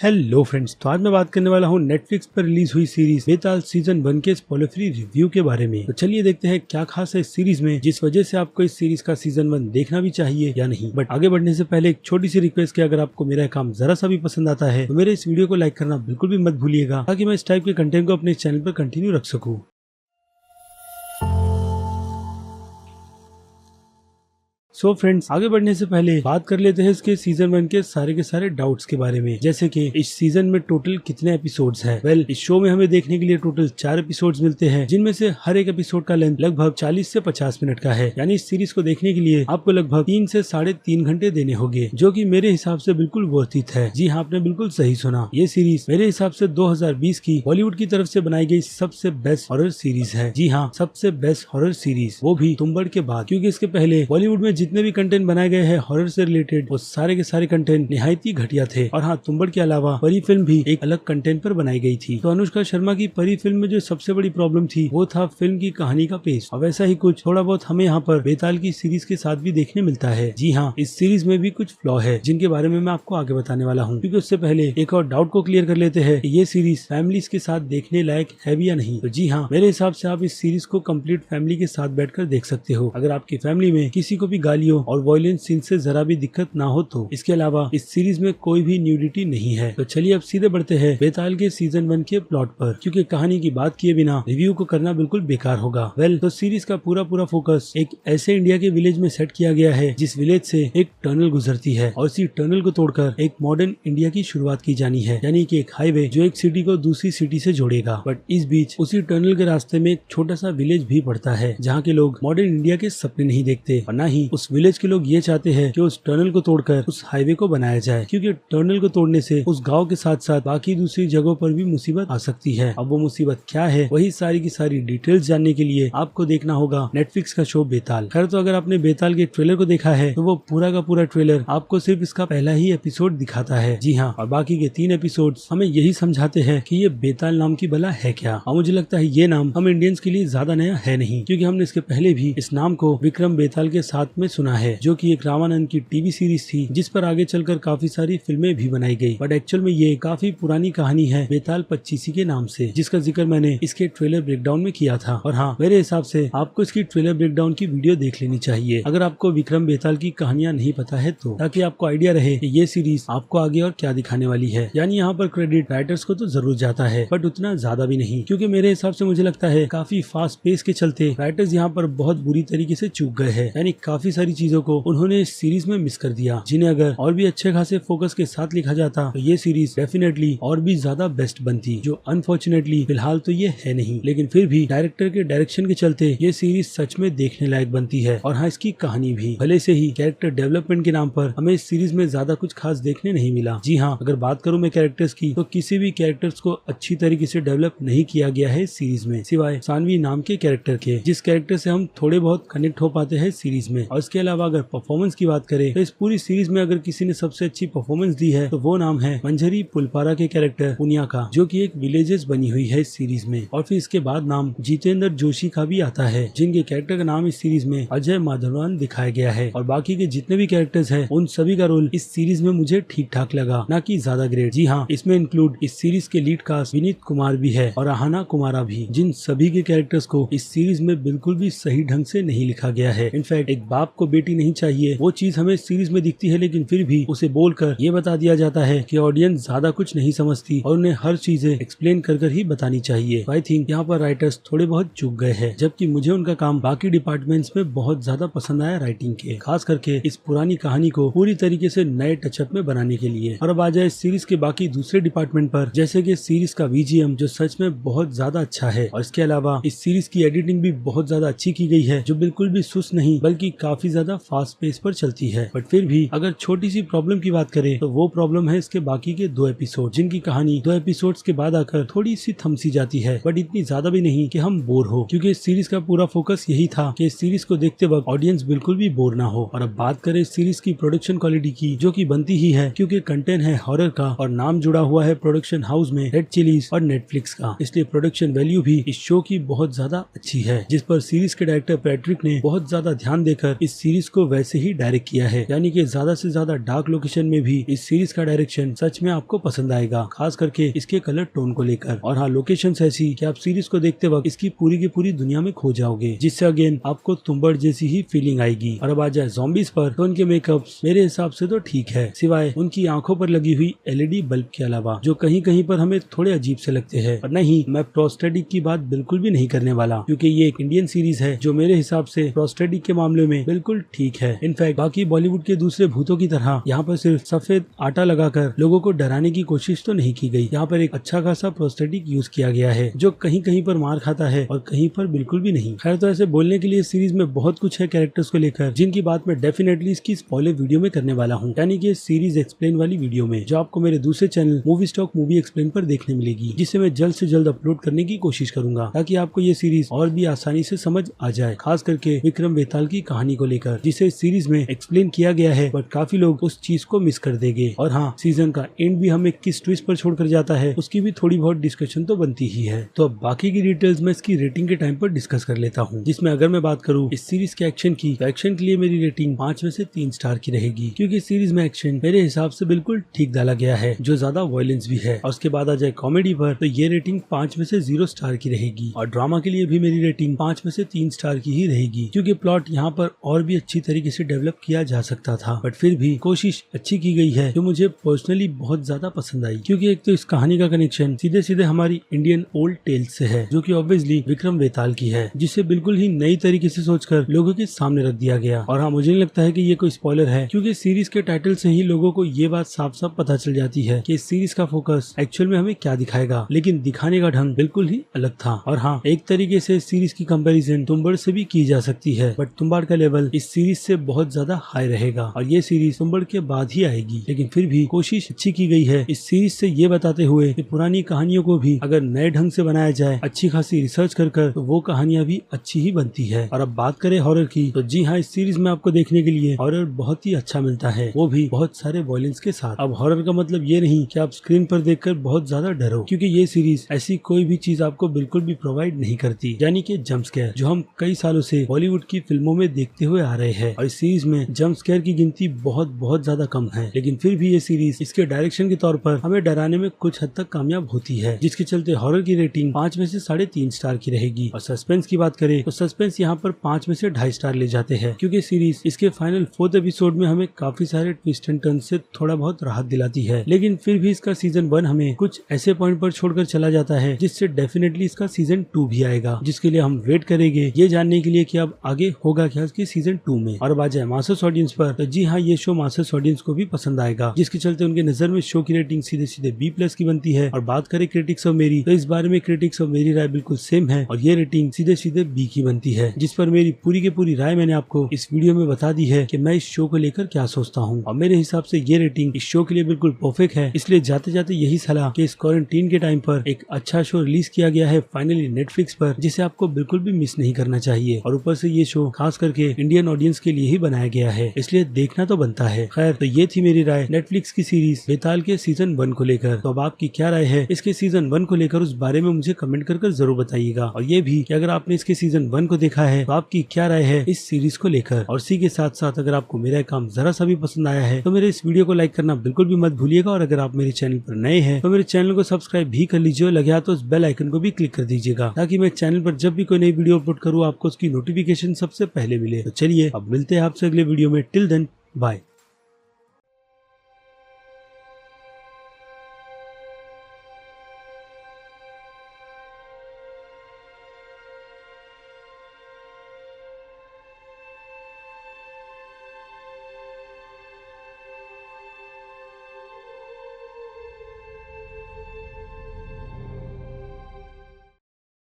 Hello friends, तो आज मैं बात करने वाला हूँ नेटफ्लिक्स पर रिलीज हुई सीरीज बेताल सीजन 1 के स्पॉइलर फ्री रिव्यू के बारे में। तो चलिए देखते हैं क्या खास है इस सीरीज में जिस वजह से आपको इस सीरीज का सीजन 1 देखना भी चाहिए या नहीं। बट आगे बढ़ने से पहले एक छोटी सी रिक्वेस्ट कि अगर आपको मेरा काम जरा सा भी पसंद आता है तो मेरे इस वीडियो को लाइक करना बिल्कुल भी मत भूलिएगा, ताकि मैं इस टाइप के कंटेंट को अपने चैनल पर कंटिन्यू रख सकूँ। सो फ्रेंड्स, आगे बढ़ने से पहले बात कर लेते हैं इसके सीजन 1 के सारे डाउट्स के बारे में, जैसे कि इस सीजन में टोटल कितने एपिसोड्स हैं। वेल, इस शो में हमें देखने के लिए टोटल 4 एपिसोड्स मिलते हैं, जिनमें से हर एक एपिसोड का लेंथ लगभग 40 से 50 मिनट का है। यानी इस सीरीज को देखने के लिए आपको लगभग 3 से 3.5 घंटे देने होंगे, जो कि मेरे हिसाब से बिल्कुल वर्थ इट है। जी हाँ, आपने बिल्कुल सही सुना, ये सीरीज मेरे हिसाब से 2020 की बॉलीवुड की तरफ से बनाई गई सबसे बेस्ट हॉरर सीरीज है। जी हाँ, सबसे बेस्ट हॉरर सीरीज, वो भी तुम्बाड़ के बाद, क्योंकि इसके पहले बॉलीवुड में जितने भी कंटेंट बनाए गए हैं हॉरर से रिलेटेड, वो सारे के सारे कंटेंट निहायत ही घटिया थे। और हाँ, तुम्बाड़ के अलावा परी फिल्म भी एक अलग कंटेंट पर बनाई गई थी। तो अनुष्का शर्मा की परी फिल्म में जो सबसे बड़ी प्रॉब्लम थी वो था फिल्म की कहानी का पेस, और वैसा ही कुछ थोड़ा बहुत हमें यहाँ पर बेताल की सीरीज के साथ भी देखने मिलता है। जी हाँ, इस सीरीज में भी कुछ फ्लॉ है जिनके बारे में मैं आपको आगे बताने वाला हूँ। क्योंकि उससे पहले एक और डाउट को क्लियर कर लेते हैं, ये सीरीज फैमिलीज के साथ देखने लायक है भी या नहीं। तो जी हाँ, मेरे हिसाब से आप इस सीरीज को कंप्लीट फैमिली के साथ बैठकर देख सकते हो, अगर आपकी फैमिली में किसी को भी गालियों और वायलेंस सीन से जरा भी दिक्कत ना हो तो। इसके अलावा इस सीरीज में कोई भी न्यूडिटी नहीं है। तो चलिए अब सीधे बढ़ते हैं बेताल के सीजन 1 के प्लॉट पर, क्योंकि कहानी की बात किए बिना रिव्यू को करना बिल्कुल बेकार होगा। वेल, तो सीरीज का पूरा फोकस एक ऐसे इंडिया के विलेज में सेट किया गया है जिस विलेज से एक टनल गुजरती है, और इसी टनल को तोड़कर एक मॉडर्न इंडिया की शुरुआत की जानी है। यानी कि एक हाईवे जो एक सिटी को दूसरी सिटी से जोड़ेगा। बट इस बीच उसी टनल के रास्ते में एक छोटा सा विलेज भी पड़ता है, जहाँ के लोग मॉडर्न इंडिया के सपने नहीं देखते, और न ही उस विलेज के लोग ये चाहते हैं कि उस टनल को तोड़कर उस हाईवे को बनाया जाए, क्योंकि टनल को तोड़ने से उस गांव के साथ साथ बाकी दूसरी जगहों पर भी मुसीबत आ सकती है। अब वो मुसीबत क्या है, वही सारी की सारी डिटेल्स जानने के लिए आपको देखना होगा नेटफ्लिक्स का शो बेताल। खैर, तो अगर आपने बेताल के ट्रेलर को देखा है तो वो पूरा का पूरा ट्रेलर आपको सिर्फ इसका पहला ही एपिसोड दिखाता है। जी हाँ, और बाकी के 3 एपिसोड हमें यही समझाते हैं कि ये बेताल नाम की बला है क्या। और मुझे लगता है ये नाम हम इंडियंस के लिए ज्यादा नया है नहीं, क्योंकि हमने इसके पहले भी इस नाम को विक्रम बेताल के साथ में सुना है, जो की एक रामानंद की टीवी सीरीज थी, जिस पर आगे चलकर काफी सारी फिल्में भी बनाई गई। बट एक्चुअल में ये काफी पुरानी कहानी है बेताल 25 के नाम से, जिसका जिक्र मैंने इसके ट्रेलर ब्रेकडाउन में किया था। और हाँ, मेरे हिसाब से आपको इसकी ट्रेलर ब्रेकडाउन की वीडियो देख लेनी चाहिए, अगर आपको विक्रम बेताल की कहानियां नहीं पता है तो, ताकि आपको आइडिया रहे कि ये सीरीज आपको आगे और क्या दिखाने वाली है। यानी यहाँ पर क्रेडिट राइटर्स को तो जरूर जाता है, बट उतना ज्यादा भी नहीं, क्योंकि मेरे हिसाब से मुझे लगता है काफी फास्ट पेस के चलते राइटर्स यहाँ पर बहुत बुरी तरीके से चूक गए हैं। यानी काफी सारी चीजों को उन्होंने इस सीरीज में मिस कर दिया, जिन्हें अगर और भी अच्छे खासे फोकस के साथ लिखा जाता तो ये सीरीज डेफिनेटली और भी ज्यादा बेस्ट बनती, जो अनफॉर्चुनेटली फिलहाल तो ये है नहीं। लेकिन फिर भी डायरेक्टर के डायरेक्शन के चलते ये सीरीज सच में देखने लायक बनती है। और हाँ, इसकी कहानी भी, भले से ही कैरेक्टर डेवलपमेंट के नाम पर हमें इस सीरीज में ज्यादा कुछ खास देखने नहीं मिला। जी हाँ, अगर बात करूँ मैं कैरेक्टर्स की, तो किसी भी कैरेक्टर्स को अच्छी तरीके से डेवलप नहीं किया गया है इस सीरीज में, सिवाय सानवी नाम के कैरेक्टर के, जिस कैरेक्टर से हम थोड़े बहुत कनेक्ट हो पाते हैं सीरीज में। और इसके अलावा अगर परफॉर्मेंस की बात करें तो इस पूरी सीरीज में अगर किसी ने सबसे अच्छी परफॉर्मेंस दी है तो वो नाम है मंजरी पुलपारा के कैरेक्टर पुनिया का, जो कि एक विलेजेस बनी हुई है इस सीरीज में। और फिर इसके बाद नाम जितेंद्र जोशी का भी आता है, जिनके कैरेक्टर का नाम इस सीरीज में अजय माधवान दिखाया गया है। और बाकी के जितने भी कैरेक्टर्स हैं उन सभी का रोल इस सीरीज में मुझे ठीक ठाक लगा, ना कि ज्यादा ग्रेट। जी हाँ, इसमें इंक्लूड इस सीरीज के लीड कास्ट विनीत कुमार भी है और आहाना कुमारा भी, जिन सभी के कैरेक्टर्स को इस सीरीज में बिल्कुल भी सही ढंग से नहीं लिखा गया है। इनफैक्ट एक बाप को बेटी नहीं चाहिए, वो चीज हमें इस सीरीज में दिखती है, लेकिन फिर भी उसे बोलकर ये बता दिया जाता है कि ऑडियंस ज्यादा कुछ नहीं समझती और उन्हें हर चीजें एक्सप्लेन कर ही बतानी चाहिए। आई थिंक यहाँ पर राइटर्स थोड़े बहुत चूक गए हैं, जबकि मुझे उनका काम बाकी डिपार्टमेंट्स में बहुत ज्यादा पसंद आया राइटिंग के, खास करके इस पुरानी कहानी को पूरी तरीके से नए टचअप में बनाने के लिए। और अब आ जाए इस सीरीज के बाकी दूसरे डिपार्टमेंट पर, जैसे कि सीरीज का VGM, जो सच में बहुत ज्यादा अच्छा है। और इसके अलावा इस सीरीज की एडिटिंग भी बहुत ज्यादा अच्छी की गई है, जो बिल्कुल भी सुस्त नहीं बल्कि काफी ज्यादा फास्ट पेस पर चलती है। बट फिर भी अगर छोटी सी प्रॉब्लम की बात करें तो वो प्रॉब्लम है इसके बाकी के 2 एपिसोड, जिनकी कहानी 2 एपिसोड्स के बाद आकर थोड़ी सी थमसी जाती है, बट इतनी ज्यादा भी नहीं कि हम बोर हो, क्योंकि इस सीरीज का पूरा फोकस यही था कि इस सीरीज को देखते वक्त ऑडियंस बिल्कुल भी बोर ना हो। और अब बात करें इस सीरीज की प्रोडक्शन क्वालिटी की, जो कि बनती ही है क्योंकि कंटेंट है हॉरर का और नाम जुड़ा हुआ है प्रोडक्शन हाउस में रेड चिलीज और नेटफ्लिक्स का, इसलिए प्रोडक्शन वैल्यू भी इस शो की बहुत ज्यादा अच्छी है, जिस पर सीरीज के डायरेक्टर पैट्रिक ने बहुत ज्यादा ध्यान देकर इस सीरीज को वैसे ही डायरेक्ट किया है, यानी कि ज्यादा से ज्यादा डार्क लोकेशन में भी इस सीरीज का डायरेक्शन सच में आपको पसंद आएगा, खास करके इसके कलर टोन को लेकर। और हाँ, लोकेशंस ऐसी कि आप सीरीज को देखते वक्त इसकी पूरी की पूरी दुनिया में खो जाओगे, जिससे अगेन आपको तुम्बाड़ जैसी ही फीलिंग आएगी। और अब आ जाए ज़ॉम्बीज पर, तो उनके मेकअप्स मेरे हिसाब से तो ठीक है, सिवाय उनकी आंखों पर लगी हुई एलईडी बल्ब के अलावा, जो कहीं कहीं पर हमें थोड़े अजीब से लगते हैं। और नहीं, मैं प्रोस्थेटिक की बात बिल्कुल भी नहीं करने वाला, क्योंकि ये एक इंडियन सीरीज है जो मेरे हिसाब से प्रोस्थेटिक के मामले में बिल्कुल ठीक है। इनफैक्ट बाकी बॉलीवुड के दूसरे भूतों की तरह यहाँ पर सिर्फ सफेद आटा लगाकर लोगों को डराने की कोशिश तो नहीं की गई। यहाँ पर एक अच्छा खासा प्रोस्थेटिक यूज किया गया है, जो कहीं कहीं पर मार खाता है और कहीं पर बिल्कुल भी नहीं। खैर, तो ऐसे बोलने के लिए सीरीज में बहुत कुछ है कैरेक्टर्स को लेकर, जिनकी बात मैं डेफिनेटली इसकी स्पॉइलर वीडियो में करने वाला हूँ, यानी कि सीरीज एक्सप्लेन वाली वीडियो में, जो आपको मेरे दूसरे channel movie stock movie explain पर देखने मिलेगी, जिसे मैं जल्द से जल्द अपलोड करने की कोशिश करूंगा, ताकि आपको ये सीरीज और भी आसानी से समझ आ जाए, खास करके विक्रम बेताल की कहानी को लेकर, जिसे इस सीरीज में एक्सप्लेन किया गया है, बट काफी लोग उस चीज को मिस कर देंगे। और हाँ, सीजन का एंड भी हमें किस ट्विस्ट पर छोड़कर जाता है, उसकी भी थोड़ी बहुत डिस्कशन तो बनती ही है। तो अब बाकी की डिटेल्स मैं इसकी रेटिंग के टाइम पर डिस्कस कर लेता हूँ, जिसमें अगर मैं बात करूँ इस सीरीज के एक्शन की, तो एक्शन के लिए मेरी रेटिंग 5 में से 3 स्टार की रहेगी, क्योंकि सीरीज में एक्शन मेरे हिसाब से बिल्कुल ठीक डाला गया है, जो ज्यादा वायलेंस भी है। और उसके बाद आ जाए कॉमेडी पर, तो ये रेटिंग 5 में से 0 स्टार की रहेगी। और ड्रामा के लिए भी मेरी रेटिंग 5 में से 3 स्टार की ही रहेगी, क्योंकि प्लॉट यहाँ पर और भी अच्छी तरीके से डेवलप किया जा सकता था, बट फिर भी कोशिश अच्छी की गई है, जो मुझे पर्सनली बहुत ज्यादा पसंद आई। क्योंकि एक तो इस कहानी का कनेक्शन सीधे सीधे हमारी इंडियन ओल्ड टेल्स से है, जो कि ऑब्वियसली विक्रम बेताल की है, जिसे बिल्कुल ही नई तरीके से सोचकर लोगों के सामने रख दिया गया। और हाँ, मुझे नहीं लगता है कि ये कोई स्पॉइलर है, क्योंकि सीरीज के टाइटल से ही लोगों को ये बात साफ साफ पता चल जाती है कि इस सीरीज का फोकस एक्चुअल में हमें क्या दिखाएगा, लेकिन दिखाने का ढंग बिल्कुल ही अलग था। और हाँ, एक तरीके से सीरीज की कंपैरिजन तुम्बाड़ से भी की जा सकती है, बट तुम्बाड़ का लेवल इस सीरीज से बहुत ज्यादा हाई रहेगा, और ये सीरीज तुम्बाड़ के बाद ही आएगी। लेकिन फिर भी कोशिश अच्छी की गई है इस सीरीज से ये बताते हुए कि पुरानी कहानियों को भी अगर नए ढंग से बनाया जाए, अच्छी खासी रिसर्च कर तो वो कहानियां भी अच्छी ही बनती है। और अब बात करें हॉरर की, तो जी हाँ, इस सीरीज में आपको देखने के लिए हॉरर बहुत ही अच्छा मिलता है, वो भी बहुत सारे वॉयलेंस के साथ। अब हॉरर का मतलब ये नहीं कि आप स्क्रीन पर देखकर बहुत ज्यादा डरो, क्योंकि ये सीरीज ऐसी कोई भी चीज आपको बिल्कुल भी प्रोवाइड नहीं करती, यानी कि जंप स्केयर, जो हम कई सालों से बॉलीवुड की फिल्मों में देखते हुए आ रहे हैं। और इस सीरीज में जंप स्केयर की गिनती बहुत ज्यादा कम है, लेकिन फिर भी ये सीरीज इसके डायरेक्शन के तौर पर हमें डराने में कुछ हद तक कामयाब होती है, जिसके चलते हॉरर की रेटिंग 5 में से 3.5 स्टार की रहेगी। और सस्पेंस की बात करें तो सस्पेंस यहाँ पर 5 में से 2.5 स्टार ले जाते हैं, क्योंकि सीरीज इसके फाइनल 4th एपिसोड में हमें काफी सारे ट्विस्ट एंड टर्न से थोड़ा बहुत राहत दिलाती है। लेकिन फिर भी इसका सीजन 1 हमें कुछ ऐसे पॉइंट पर छोड़कर चला जाता है, जिससे डेफिनेटली इसका सीजन 2 भी आएगा, जिसके लिए हम वेट करेंगे ये जानने के लिए कि अब आगे होगा क्या इसकी सीजन 2 में। और अब आ जाए मास्टर्स ऑडियंस पर, तो जी हाँ, ये शो मास्टर्स ऑडियंस को भी पसंद आएगा, जिसके चलते उनके नजर में शो की रेटिंग सीधे सीधे B+ की बनती है। और बात करें क्रिटिक्स ऑफ मेरी, तो इस बारे में क्रिटिक्स ऑफ मेरी राय बिल्कुल सेम है, और ये रेटिंग सीधे सीधे B की बनती है, जिस पर मेरी पूरी की पूरी राय मैंने आपको इस वीडियो में बता दी है कि मैं इस शो को लेकर क्या सोचता हूँ। और मेरे हिसाब से ये रेटिंग इस शो के लिए बिल्कुल परफेक्ट है। इसलिए जाते जाते यही सलाह कि इस क्वारंटीन के टाइम पर एक अच्छा शो रिलीज किया गया है फाइनली नेटफ्लिक्स पर, जिसे आपको बिल्कुल भी मिस नहीं करना चाहिए। और ऊपर से ये शो खास करके इंडियन ऑडियंस के लिए ही बनाया गया है, इसलिए देखना तो बनता है। खैर, तो ये थी मेरी राय नेटफ्लिक्स की सीरीज बेताल के सीजन 1 को लेकर। तो अब आपकी क्या राय है इसके सीजन 1 को लेकर, उस बारे में मुझे कमेंट कर जरूर बताइएगा। और ये भी कि अगर आपने इसके सीजन 1 को देखा है तो आपकी क्या राय है इस सीरीज को लेकर। और इसी के साथ साथ अगर आपको मेरा काम जरा सा भी पसंद आया है तो मेरे इस वीडियो को लाइक करना बिल्कुल भी मत भूलिएगा। और अगर आप मेरे चैनल पर नए हैं तो मेरे चैनल को सब्सक्राइब भी कर लीजिए, और लगे तो उस बेल आइकन को भी क्लिक कर दीजिएगा, ताकि मैं चैनल पर जब भी कोई नई वीडियो अपलोड करूँ आपको उसकी नोटिफिकेशन सबसे पहले मिले। तो चलिए अब मिलते हैं आपसे अगले वीडियो में। Till then bye.